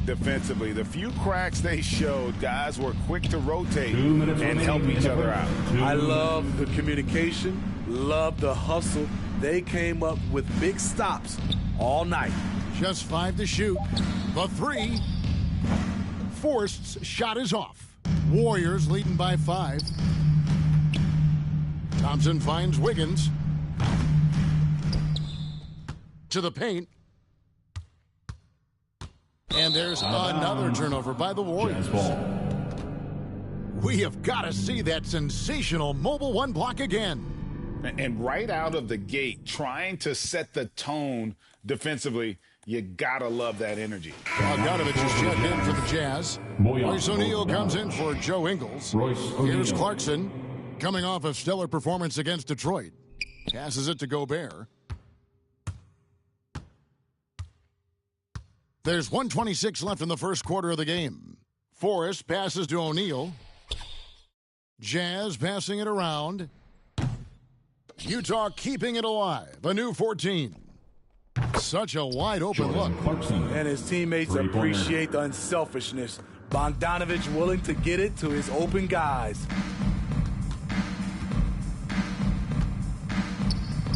defensively. The few cracks they showed, guys were quick to rotate and help each other out. I love the communication, love the hustle. They came up with big stops all night. Just 5 to shoot. The 3. Forrest's shot is off. Warriors leading by 5. Thompson finds Wiggins. To the paint. And there's another turnover by the Warriors. We have got to see that sensational mobile one block again. And right out of the gate, trying to set the tone defensively, you got to love that energy. Bogdanovich is checked in for the Jazz. Royce O'Neal comes in for Joe Ingles. Here's Clarkson, coming off a stellar performance against Detroit. Passes it to Gobert. There's 1:26 left in the first quarter of the game. Forrest passes to O'Neal. Jazz passing it around. Utah keeping it alive. A new 14. Such a wide open look. And his teammates appreciate the unselfishness. Bogdanovich willing to get it to his open guys.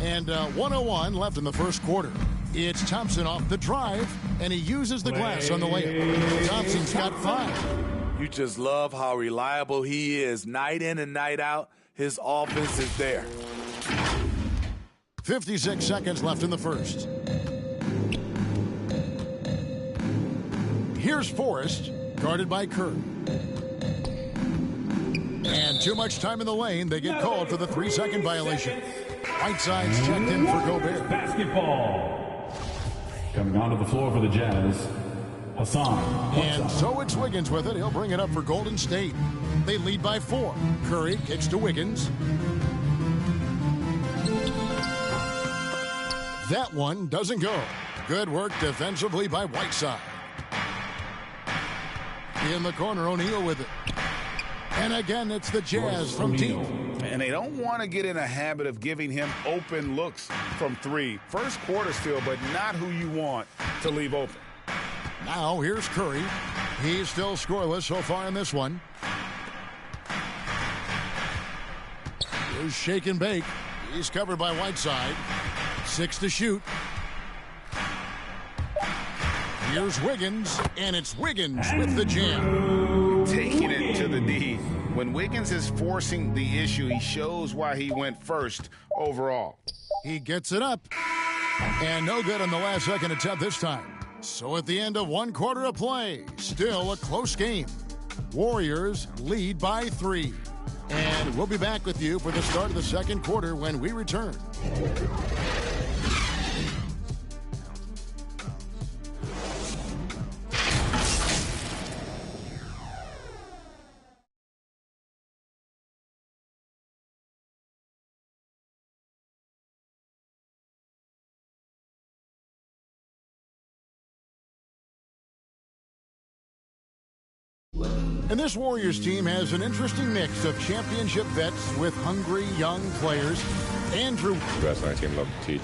And 1:01 left in the first quarter. It's Thompson off the drive, and he uses the glass on the layup. Thompson's got 5. You just love how reliable he is. Night in and night out, his offense is there. 56 seconds left in the first. Here's Forrest, guarded by Kerr. And too much time in the lane. They get called for the 3-second violation. Whiteside's checked in for Gobert. Basketball. Coming onto the floor for the Jazz, Hassan. And so it's Wiggins with it. He'll bring it up for Golden State. They lead by 4. Curry kicks to Wiggins. That one doesn't go. Good work defensively by Whiteside. In the corner, O'Neal with it. And again, it's the Jazz from deep. And they don't want to get in a habit of giving him open looks from 3. First quarter still, but not who you want to leave open. Now here's Curry. He's still scoreless so far in this one. Here's shake and bake. He's covered by Whiteside. 6 to shoot. Here's Wiggins, and it's Wiggins with the jam. Taking it to the D. When Wiggins is forcing the issue, he shows why he went first overall. He gets it up. And no good on the last second attempt this time. So at the end of 1 quarter of play, still a close game. Warriors lead by 3. And we'll be back with you for the start of the second quarter when we return. And this Warriors team has an interesting mix of championship vets with hungry young players. Andrew. The best on our team love to teach.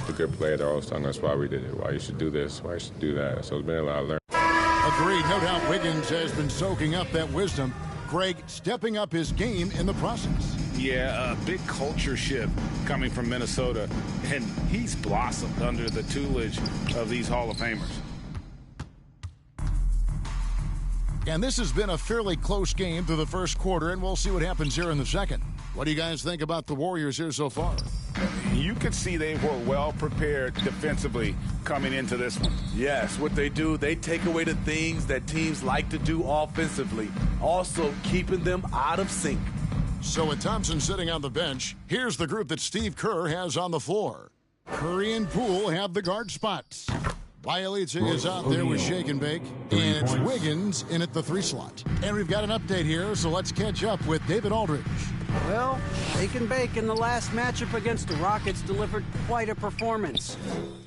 The good players are always telling us why we did it, why you should do this, why you should do that. So it's been a lot of learning. Agreed. No doubt Wiggins has been soaking up that wisdom. Greg stepping up his game in the process. Yeah, a big culture shift coming from Minnesota. And he's blossomed under the tutelage of these Hall of Famers. And this has been a fairly close game through the first quarter, and we'll see what happens here in the second. What do you guys think about the Warriors here so far? You could see they were well prepared defensively coming into this one. Yes, what they do, they take away the things that teams like to do offensively, also keeping them out of sync. So with Thompson sitting on the bench, here's the group that Steve Kerr has on the floor. Curry and Poole have the guard spots. Bielitsa is out there with shake and bake, and it's Wiggins in at the 3 slot. And we've got an update here, so let's catch up with David Aldridge. Well, shake and bake in the last matchup against the Rockets delivered quite a performance.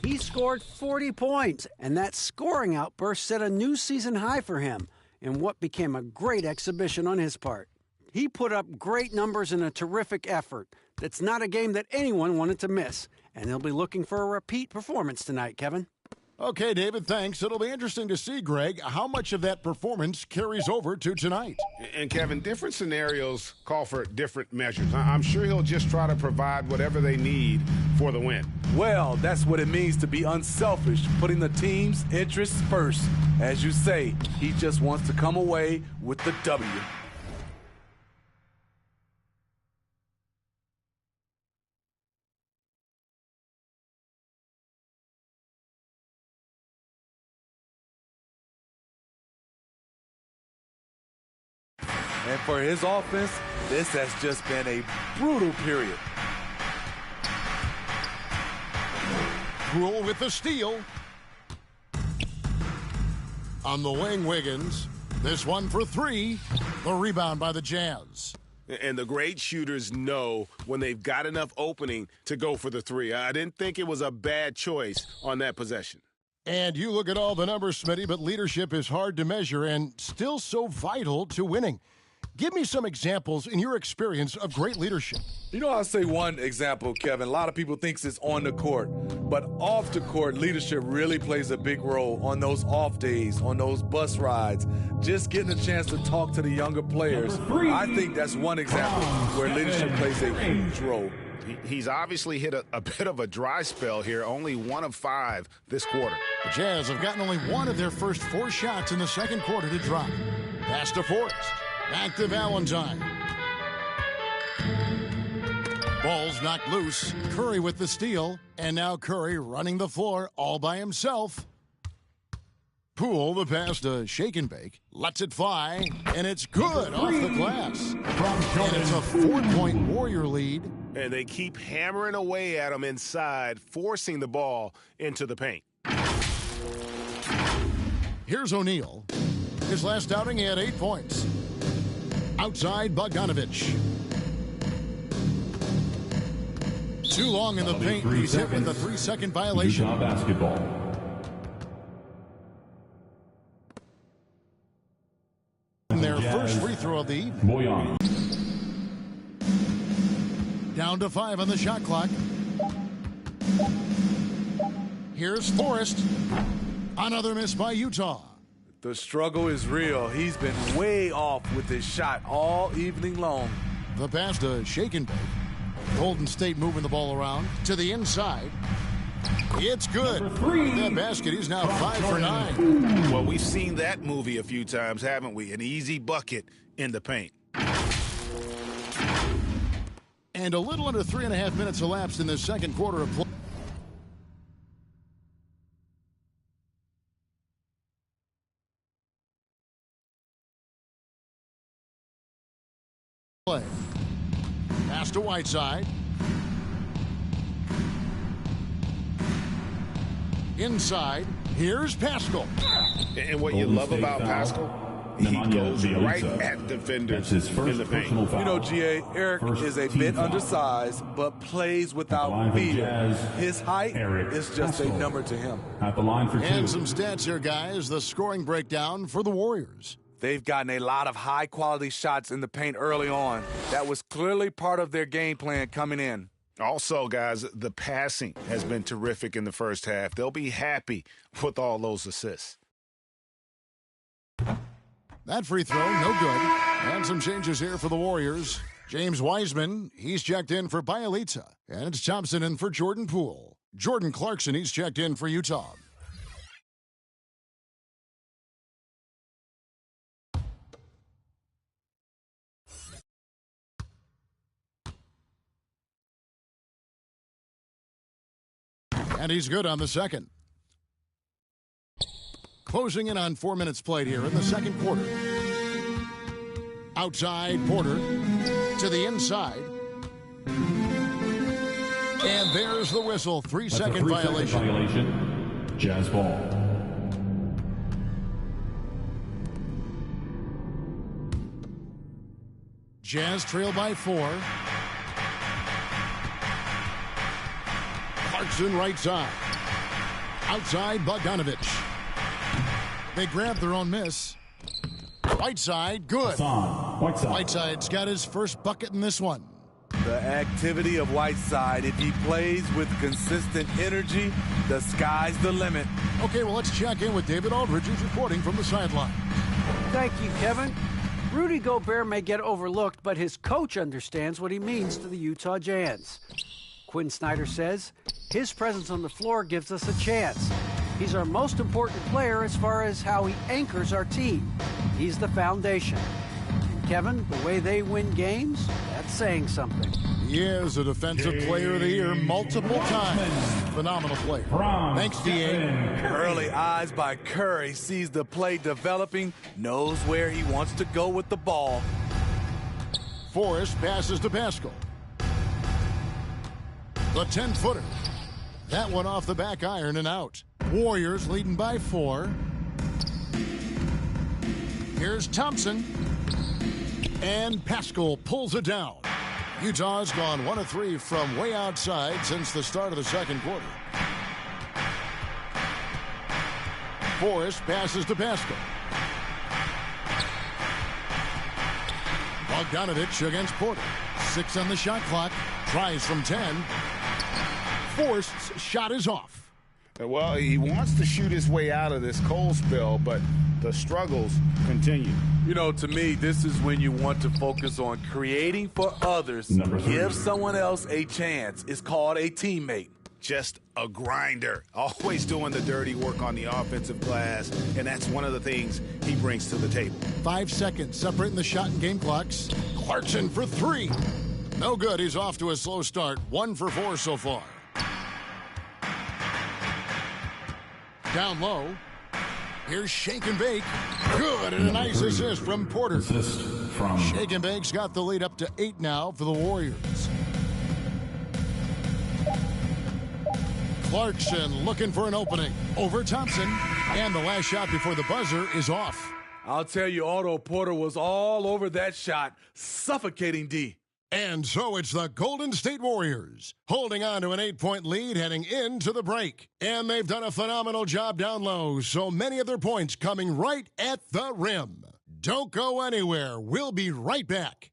He scored 40 points, and that scoring outburst set a new season high for him in what became a great exhibition on his part. He put up great numbers in a terrific effort. That's not a game that anyone wanted to miss, and he'll be looking for a repeat performance tonight, Kevin. Okay, David, thanks. It'll be interesting to see, Greg, how much of that performance carries over to tonight. And, Kevin, different scenarios call for different measures. I'm sure he'll just try to provide whatever they need for the win. Well, that's what it means to be unselfish, putting the team's interests first. As you say, he just wants to come away with the W. And for his offense, this has just been a brutal period. Poole with the steal. On the wing, Wiggins. This one for three. The rebound by the Jazz. And the great shooters know when they've got enough opening to go for the three. I didn't think it was a bad choice on that possession. And you look at all the numbers, Smitty, but leadership is hard to measure and still so vital to winning. Give me some examples in your experience of great leadership. You know, I'll say one example, Kevin. A lot of people think it's on the court, but off the court, leadership really plays a big role on those off days, on those bus rides, just getting a chance to talk to the younger players. I think that's one example where leadership plays a huge role. He's obviously hit a bit of a dry spell here, only 1 of 5 this quarter. The Jazz have gotten only one of their first 4 shots in the second quarter to drop. Pass to Forrest. Back to Valentine. Ball's knocked loose. Curry with the steal. And now Curry running the floor all by himself. Poole, the pass to Shake and Bake. Lets it fly. And it's good off the glass. And it's a 4-point Warrior lead. And they keep hammering away at him inside, forcing the ball into the paint. Here's O'Neal. His last outing, he had 8 points. Outside, Bogdanovich. Too long in the paint. He's hit with a 3-second violation. Utah basketball. And their first free throw of the evening. Boyan. Down to 5 on the shot clock. Here's Forrest. Another miss by Utah. The struggle is real. He's been way off with his shot all evening long. The pass to Shake and Bake. Golden State moving the ball around to the inside. It's good. That basket is now 5 for 9. Well, we've seen that movie a few times, haven't we? An easy bucket in the paint. And a little under 3.5 minutes elapsed in the second quarter of play. Pass to Whiteside. Inside. Here's Pascal. And what you love about Pascal, he goes right at defenders in the paint. You know, GA, Eric is a bit undersized, but plays without fear. His height is just a number to him. At the line for 2. And some stats here, guys. The scoring breakdown for the Warriors. They've gotten a lot of high-quality shots in the paint early on. That was clearly part of their game plan coming in. Also, guys, the passing has been terrific in the first half. They'll be happy with all those assists. That free throw, no good. And some changes here for the Warriors. James Wiseman, he's checked in for Bielitsa. And it's Thompson in for Jordan Poole. Jordan Clarkson, he's checked in for Utah. And he's good on the second. Closing in on 4 minutes played here in the second quarter. Outside, Porter to the inside. And there's the whistle. 3-second violation. Jazz ball. Jazz trail by 4. Clarkson right side. Outside, Bogdanovich. They grab their own miss. Whiteside, good. Whiteside. Whiteside's got his first bucket in this one. The activity of Whiteside, if he plays with consistent energy, the sky's the limit. Okay, well, let's check in with David Aldridge, who's reporting from the sideline. Thank you, Kevin. Rudy Gobert may get overlooked, but his coach understands what he means to the Utah Jazz. Quinn Snyder says his presence on the floor gives us a chance. He's our most important player as far as how he anchors our team. He's the foundation. And Kevin, the way they win games, that's saying something. He is a Defensive Player of the Year multiple times. Phenomenal player. Thanks, D.A. Early eyes by Curry, sees the play developing, knows where he wants to go with the ball. Forrest passes to Pascal. The 10-footer. That one off the back iron and out. Warriors leading by 4. Here's Thompson. And Pascal pulls it down. Utah's gone 1 of 3 from way outside since the start of the second quarter. Forrest passes to Pascal. Bogdanovich against Porter. 6 on the shot clock. Tries from 10. Forrest's shot is off. Well, he wants to shoot his way out of this cold spell, but the struggles continue. You know, to me, this is when you want to focus on creating for others. Give someone else a chance. It's called a teammate. Just a grinder, always doing the dirty work on the offensive glass, and that's one of the things he brings to the table. 5 seconds separating the shot and game clocks. Clarkson for 3. No good. He's off to a slow start. 1 for 4 so far. Down low. Here's Shake and Bake. Good, and a nice assist from Porter. Assist from Shake and Bake's got the lead up to 8 now for the Warriors. Clarkson looking for an opening. Over Thompson. And the last shot before the buzzer is off. I'll tell you, Otto Porter was all over that shot, suffocating D. And so it's the Golden State Warriors holding on to an 8-point lead heading into the break. And they've done a phenomenal job down low, so many of their points coming right at the rim. Don't go anywhere. We'll be right back.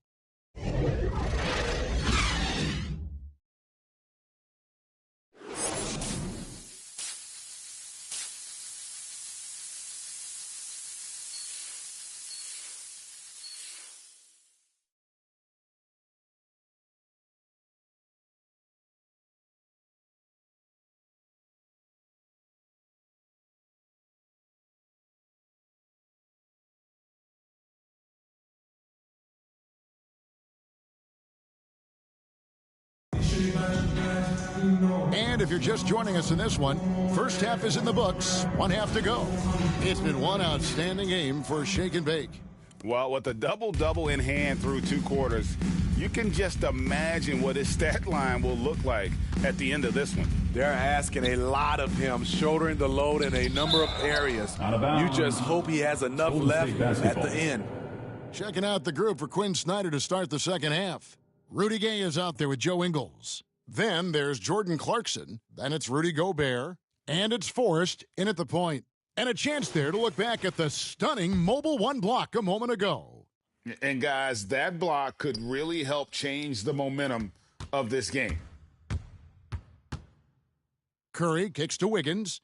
And if you're just joining us in this one, first half is in the books, 1 half to go. It's been one outstanding game for Shake and Bake. Well, with a double-double in hand through 2 quarters, you can just imagine what his stat line will look like at the end of this one. They're asking a lot of him, shouldering the load in a number of areas. You just hope he has enough left at the end. Checking out the group for Quinn Snyder to start the second half. Rudy Gay is out there with Joe Ingles. Then there's Jordan Clarkson. Then it's Rudy Gobert. And it's Forrest in at the point. And a chance there to look back at the stunning Mobile 1 block a moment ago. And guys, that block could really help change the momentum of this game. Curry kicks to Wiggins.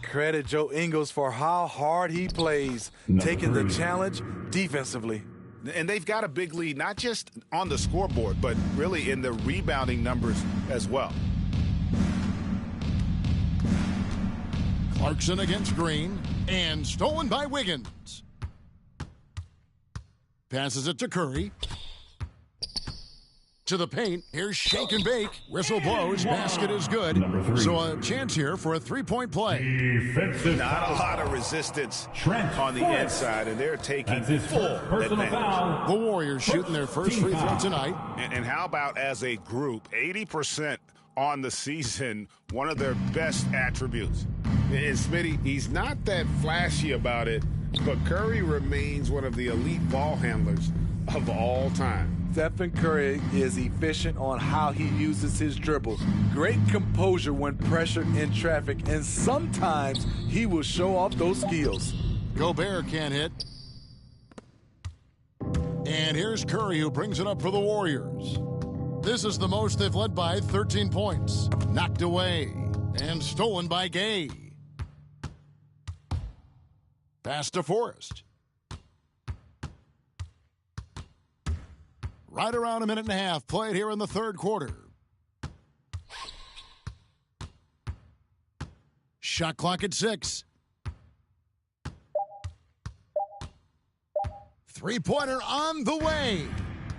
Credit Joe Ingles for how hard he plays, taking the challenge defensively. And they've got a big lead, not just on the scoreboard, but really in the rebounding numbers as well. Clarkson against Green, and stolen by Wiggins. Passes it to Curry. To the paint. Here's Shake and Bake. Whistle blows. Basket is good. So a chance here for a 3-point play. Defensive Not a foul. lot of resistance Trent on the Forrest. inside, and they're taking That's his full first personal advantage. foul. The Warriors shooting their first free throw tonight. And how about as a group, 80% on the season, one of their best attributes. And Smitty, he's not that flashy about it, but Curry remains one of the elite ball handlers of all time. Stephen Curry is efficient on how he uses his dribble. Great composure when pressured in traffic, and sometimes he will show off those skills. Gobert can't hit. And here's Curry, who brings it up for the Warriors. This is the most they've led by 13 points. Knocked away and stolen by Gay. Pass to Forrest. Right around a minute and a half played here in the third quarter. Shot clock at 6. Three-pointer on the way.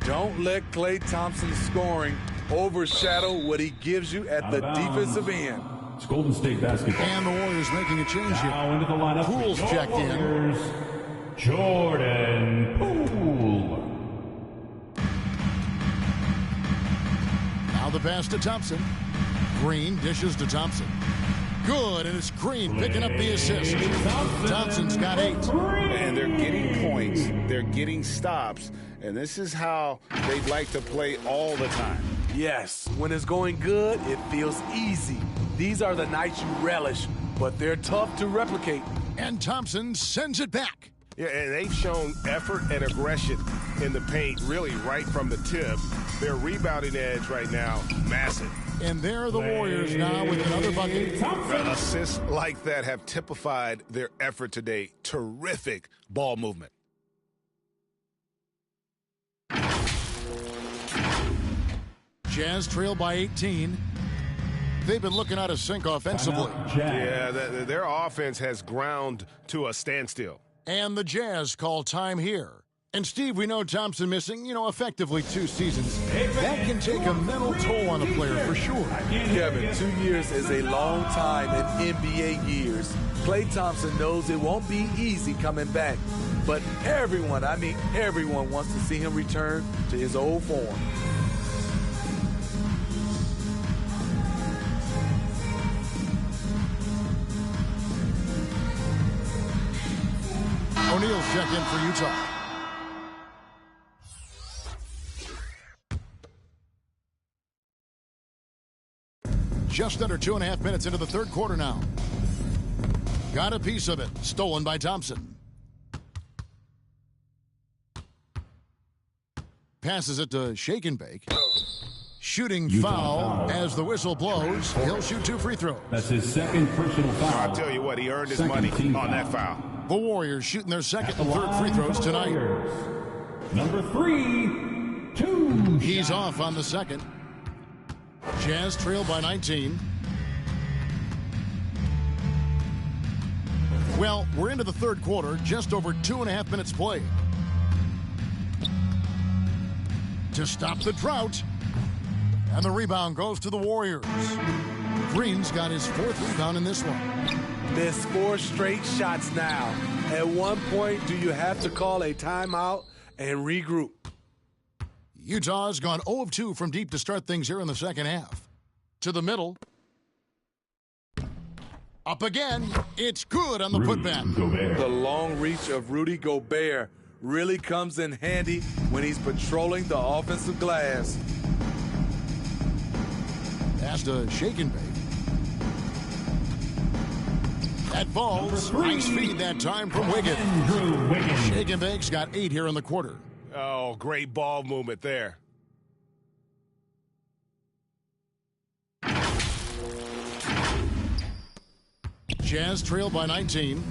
Don't let Klay Thompson's scoring overshadow what he gives you at the defensive end. It's Golden State basketball. And the Warriors making a change Now here. into the lineup. Poole's checked in. Jordan Poole. Now the pass to Thompson. Green dishes to Thompson. Good, and it's Green picking up the assist. Thompson's got 8. And they're getting points. They're getting stops. And this is how they'd like to play all the time. Yes, when it's going good, it feels easy. These are the nights you relish, but they're tough to replicate. And Thompson sends it back. Yeah, and they've shown effort and aggression in the paint, really right from the tip. Their rebounding edge right now, massive. And there are the Warriors now with another bucket. Assists like that have typified their effort today. Terrific ball movement. Jazz trail by 18. They've been looking out of sync offensively. Yeah, their offense has ground to a standstill. And the Jazz call time here. And, Steve, we know Thompson missing, effectively 2 seasons. That can take a mental toll on a player for sure. Kevin, 2 years is a long time in NBA years. Klay Thompson knows it won't be easy coming back. But everyone, I mean everyone, wants to see him return to his old form. O'Neal's checked in for Utah. Just under 2.5 minutes into the third quarter now. Got a piece of it. Stolen by Thompson. Passes it to Shake and Bake. Shooting foul as the whistle blows. He'll shoot 2 free throws. That's his second personal foul. I'll tell you what, he earned his money on that foul. The Warriors shooting their second and third free throws tonight. Number 3, 2. He's off on the second. Jazz trail by 19. Well, we're into the third quarter, just over 2.5 minutes played. To stop the drought. And the rebound goes to the Warriors. Green's got his 4th rebound in this one. Missed 4 straight shots now. At one point, do you have to call a timeout and regroup? Utah's gone 0 of 2 from deep to start things here in the second half. To the middle. Up again. It's good on the putback. The long reach of Rudy Gobert really comes in handy when he's patrolling the offensive glass. Pass to Shake and Bake. That falls. Nice feed that time from Wiggins. Shake and Bake's got 8 here in the quarter. Oh, great ball movement there. Jazz trail by 19.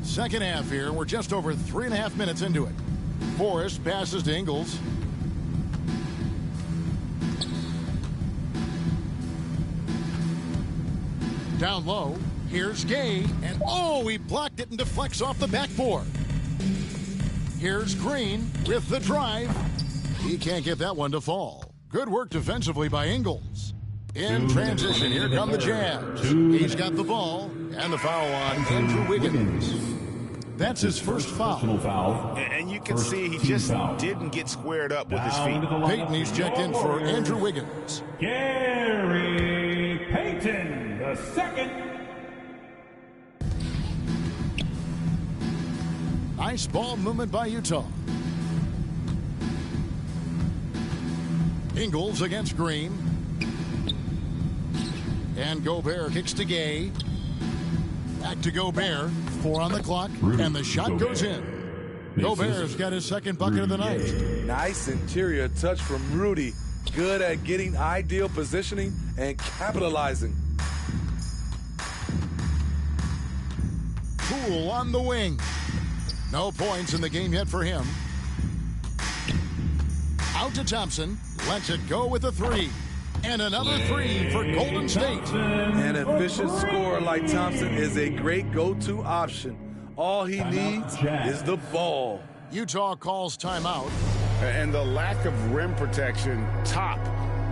Second half here. We're just over 3.5 minutes into it. Forrest passes to Ingles. Down low. Here's Gay. And he blocked it and deflects off the backboard. Here's Green with the drive. He can't get that one to fall. Good work defensively by Ingles. In transition, here come the Jazz. He's got the ball and the foul on Andrew Wiggins. That's his first foul. And you can see he just didn't get squared up with his feet. Payton, he's checked in for Andrew Wiggins. Gary Payton, the second. Nice ball movement by Utah. Ingles against Green. And Gobert kicks to Gay. Back to Gobert. 4 on the clock, and the shot goes in. Gobert's got his second bucket of the night. Nice interior touch from Rudy. Good at getting ideal positioning and capitalizing. Poole on the wing. No points in the game yet for him. Out to Thompson. Lets it go with a 3. And another 3 for Golden State. An efficient scorer like Thompson is a great go-to option. All he needs is the ball. Utah calls timeout. And the lack of rim protection, top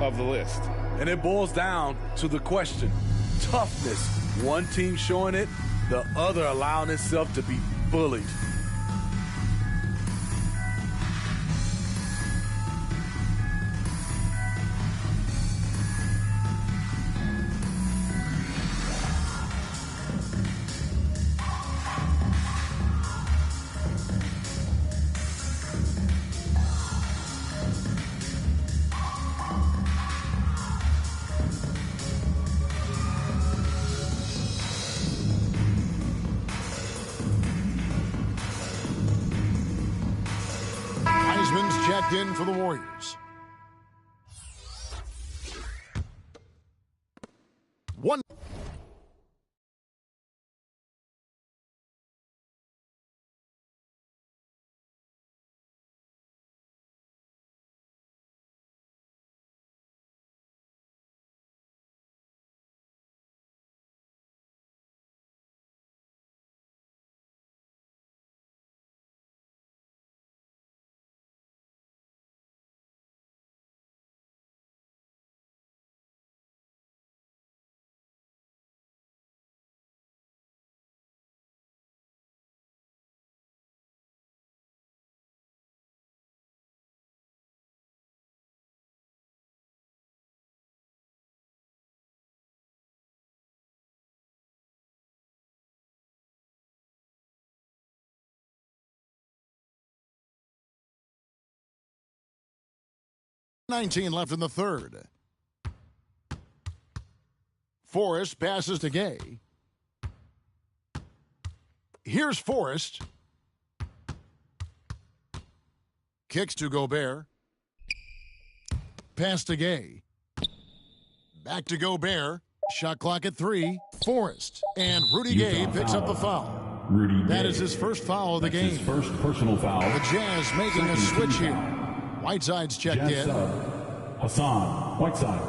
of the list. And it boils down to the question, toughness. One team showing it, the other allowing itself to be bullied. Heisman's checked in for the Warriors. 1. .19 left in the third. Forrest passes to Gay. Here's Forrest. Kicks to Gobert. Pass to Gay. Back to Gobert. Shot clock at 3. Forrest. And Rudy Gay picks up the foul. That is his first foul of the game. His first personal foul. The Jazz making a switch here. Whiteside's checked in. Hassan Whiteside.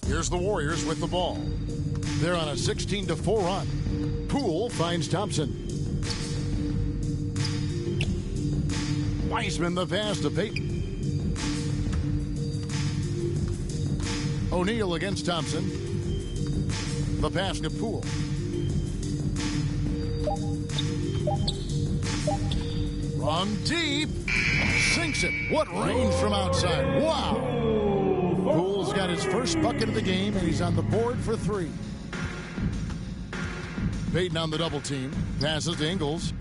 Here's the Warriors with the ball. They're on a 16-4 run. Poole finds Thompson. Wiseman the pass to Payton. O'Neal against Thompson. The pass to Poole. From deep. Sinks it. What range from outside. Wow. Poole's got his first bucket of the game, and he's on the board for 3. Payton on the double team. Passes to Ingles.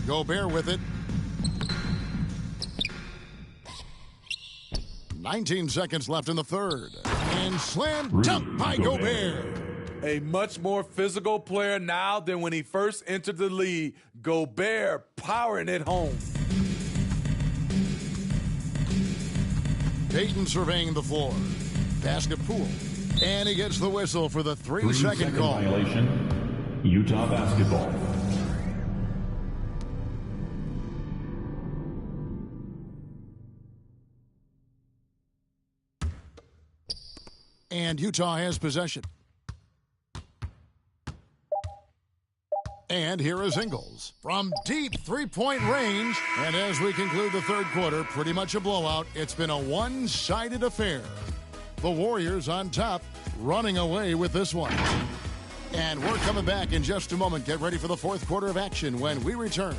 Gobert with it. 19 seconds left in the third. And slam dunk by Gobert. A much more physical player now than when he first entered the league. Gobert powering it home. Payton surveying the floor. Pass to Poole. And he gets the whistle for the 3-second call. Violation. Utah basketball. And Utah has possession. And here is Ingles from deep three-point range. And as we conclude the third quarter, pretty much a blowout. It's been a one-sided affair. The Warriors on top, running away with this one. And we're coming back in just a moment. Get ready for the fourth quarter of action when we return.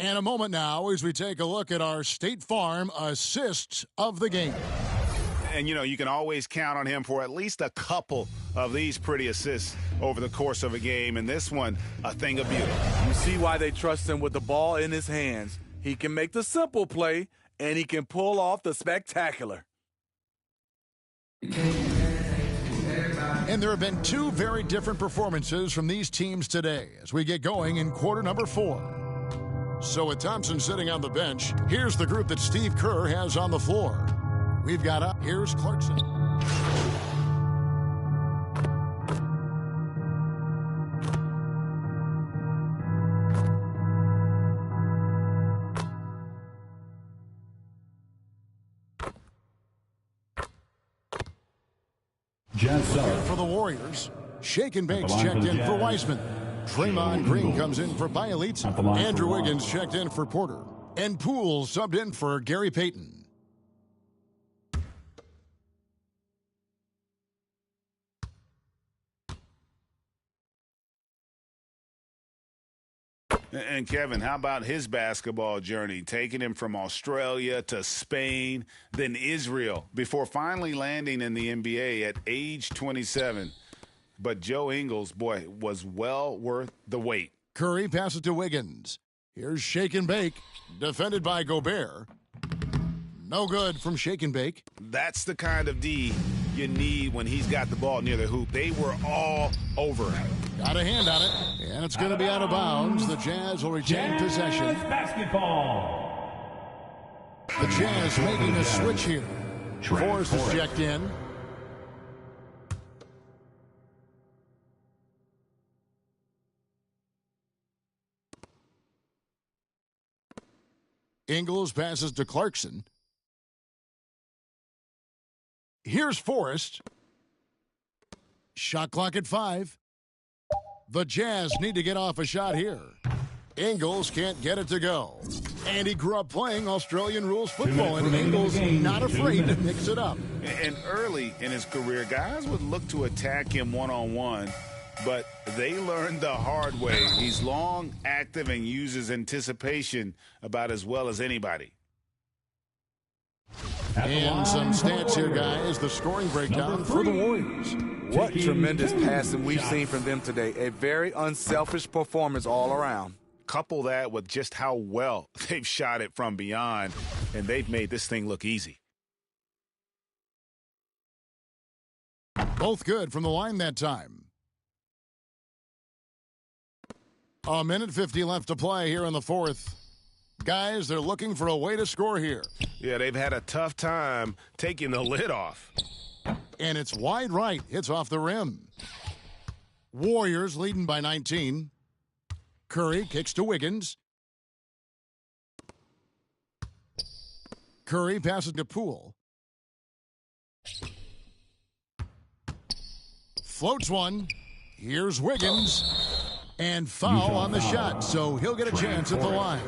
And a moment now as we take a look at our State Farm assists of the game. And, you know, you can always count on him for at least a couple of these pretty assists over the course of a game. And this one, a thing of beauty. You see why they trust him with the ball in his hands. He can make the simple play, and he can pull off the spectacular. And there have been two very different performances from these teams today as we get going in quarter number 4. So with Thompson sitting on the bench, here's the group that Steve Kerr has on the floor. We've got here's Clarkson. For the Warriors, Shake and Bake's checked in for Wiseman. Draymond Green comes in for Bielitsa. Andrew Wiggins checked in for Porter. And Poole subbed in for Gary Payton. And Kevin, how about his basketball journey, taking him from Australia to Spain, then Israel, before finally landing in the NBA at age 27. But Joe Ingles, boy, was well worth the wait. Curry passes to Wiggins. Here's Shake and Bake, defended by Gobert. No good from Shake and Bake. That's the kind of D you need when he's got the ball near the hoop. They were all over it. Got a hand on it, and it's going to be out of bounds. The Jazz will retain possession. Basketball. The Jazz making a switch here. Forrest is checked in. Ingles passes to Clarkson. Here's Forrest. Shot clock at 5. The Jazz need to get off a shot here. Ingles can't get it to go. And he grew up playing Australian rules football, and Ingles not afraid to mix it up. And early in his career, guys would look to attack him one-on-one, but they learned the hard way. He's long, active, and uses anticipation about as well as anybody. And some stats here, guys. The scoring breakdown for the Warriors. What tremendous passing we've seen from them today. A very unselfish performance all around. Couple that with just how well they've shot it from beyond, and they've made this thing look easy. Both good from the line that time. A minute 50 left to play here in the fourth. Guys, they're looking for a way to score here. Yeah, they've had a tough time taking the lid off. And it's wide right. It's off the rim. Warriors leading by 19. Curry kicks to Wiggins. Curry passes to Poole. Floats one. Here's Wiggins. And foul on the shot, so he'll get a chance at the line.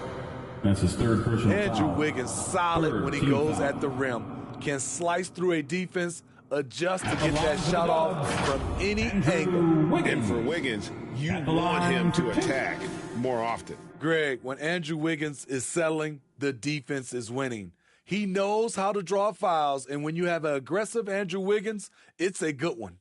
That's his third personal Andrew foul. Wiggins solid when he goes at the rim. Can slice through a defense, adjust to get that shot off from any angle. And for Wiggins, you want him to attack more often. Greg, when Andrew Wiggins is settling, the defense is winning. He knows how to draw fouls, and when you have an aggressive Andrew Wiggins, it's a good one.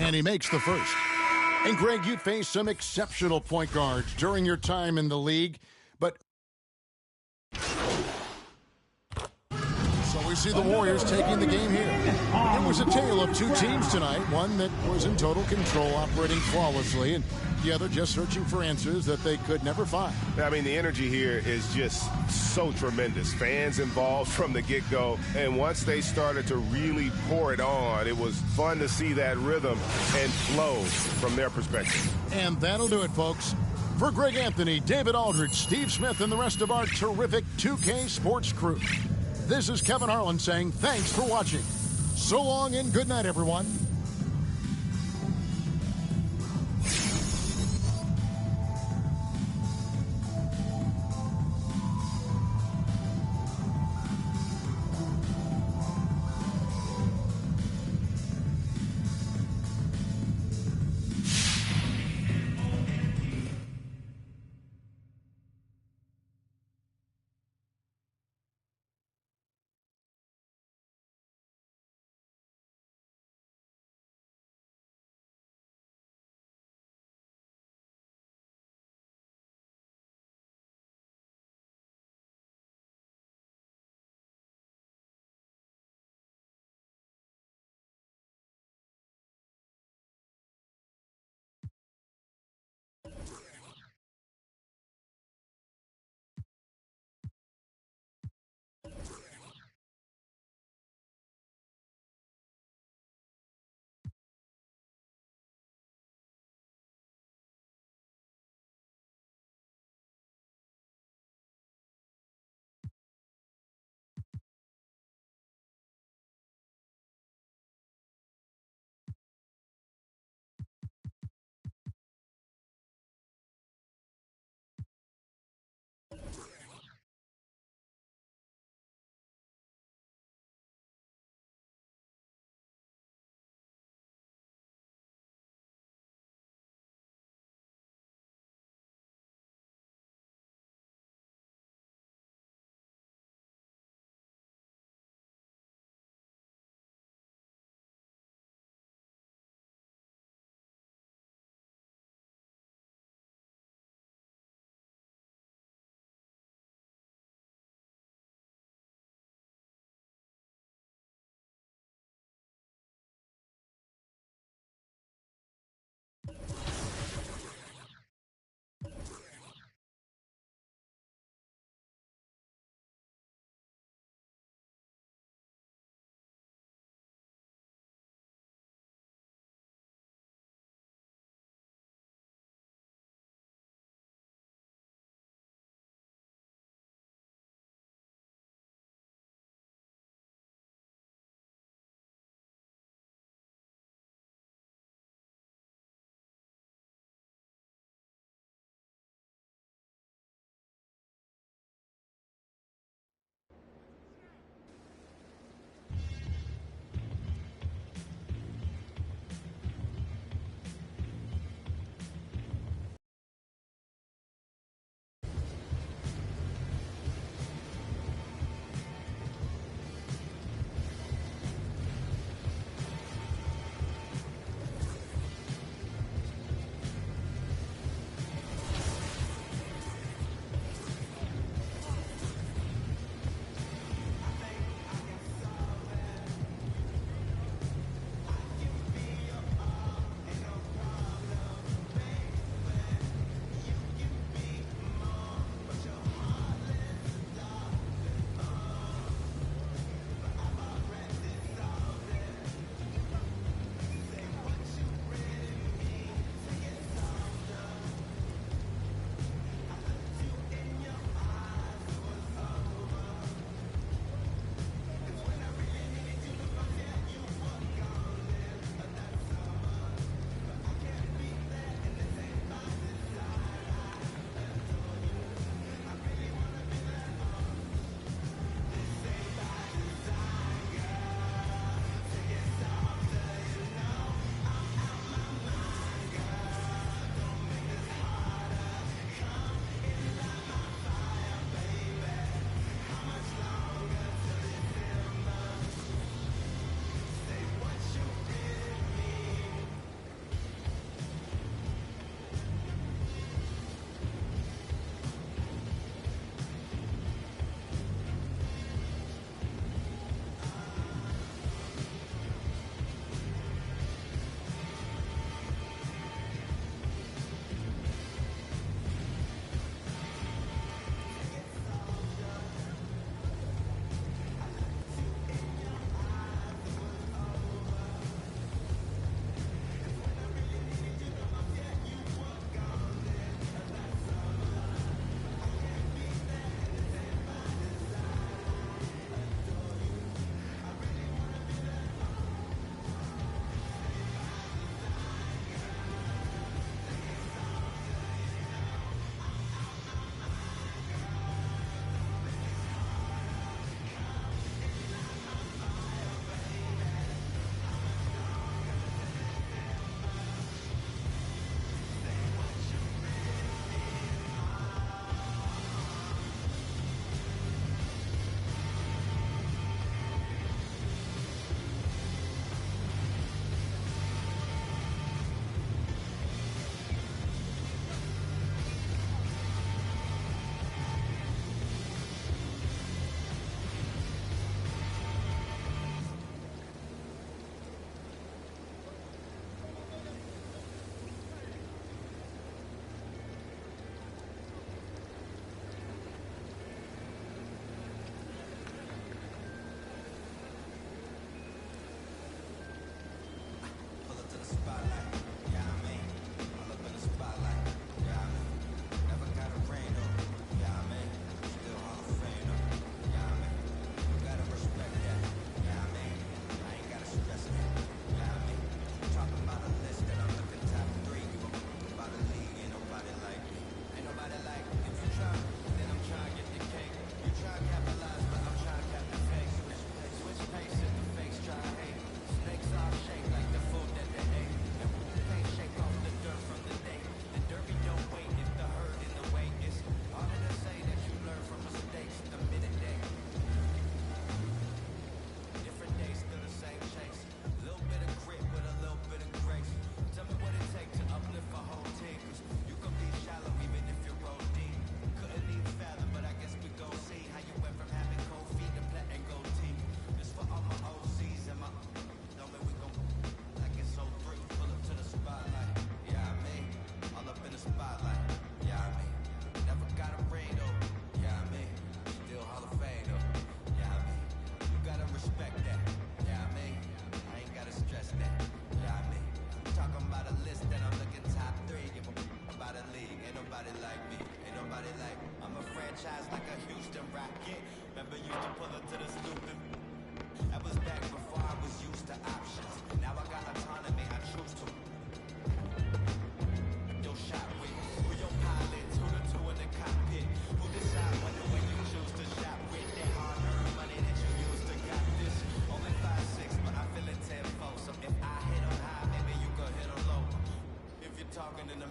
And he makes the first. And Greg, you faced some exceptional point guards during your time in the league, but so we see the Warriors taking the game here. It was a tale of two teams tonight, one that was in total control, operating flawlessly, and the other just searching for answers that they could never find. I mean, the energy here is just so tremendous. Fans involved from the get-go, and once they started to really pour it on, it was fun to see that rhythm and flow from their perspective. And that'll do it, folks. For Greg Anthony, David Aldridge, Steve Smith, and the rest of our terrific 2K Sports crew, this is Kevin Harlan saying thanks for watching. So long and good night, everyone.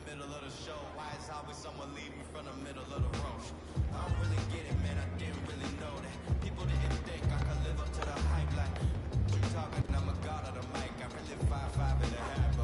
middle of the show. Why is always someone leaving from the middle of the road? I don't really get it, man. I didn't really know that. People didn't think I could live up to the hype. Like, keep talking, I'm a god of the mic. I really 5'5" and a half.